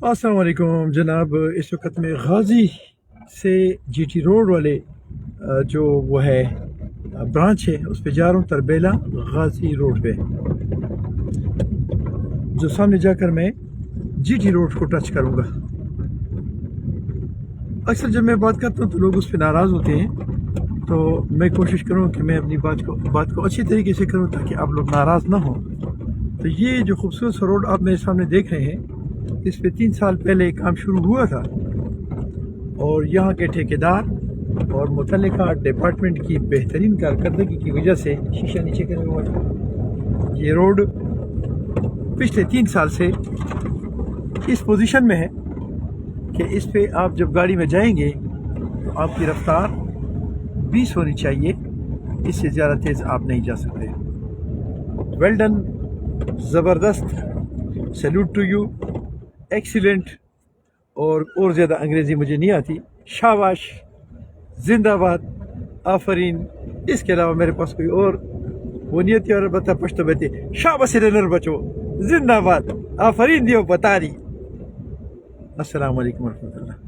السلام علیکم جناب، اس وقت میں غازی سے جی ٹی روڈ والے جو وہ ہے برانچ ہے اس پہ جا رہا ہوں، تربیلا غازی روڈ پہ، جو سامنے جا کر میں جی ٹی روڈ کو ٹچ کروں گا۔ اکثر جب میں بات کرتا ہوں تو لوگ اس پہ ناراض ہوتے ہیں، تو میں کوشش کروں کہ میں اپنی بات کو اچھی طریقے سے کروں تاکہ آپ لوگ ناراض نہ ہوں۔ تو یہ جو خوبصورت روڈ آپ میرے سامنے دیکھ رہے ہیں، اس پہ 3 سال پہلے کام شروع ہوا تھا، اور یہاں کے ٹھیکیدار اور متعلقہ ڈپارٹمنٹ کی بہترین کارکردگی کی وجہ سے شیشہ نیچے کرے ہوا ہے۔ یہ روڈ پچھلے 3 سال سے اس پوزیشن میں ہے کہ اس پہ آپ جب گاڑی میں جائیں گے تو آپ کی رفتار 20 ہونی چاہیے، اس سے زیادہ تیز آپ نہیں جا سکتے۔ ویل ڈن، زبردست، سیلوٹ ٹو یو، ایکسیلنٹ، اور زیادہ انگریزی مجھے نہیں آتی۔ شاباش، زندہ باد، آفرین۔ اس کے علاوہ میرے پاس کوئی اور وہ نہیں ہوتی، اور البتہ پشتو بیتے شاباش رنر بچو، زندہ باد، آفرین دیو بتا رہی۔ السلام علیکم ورحمۃ اللہ۔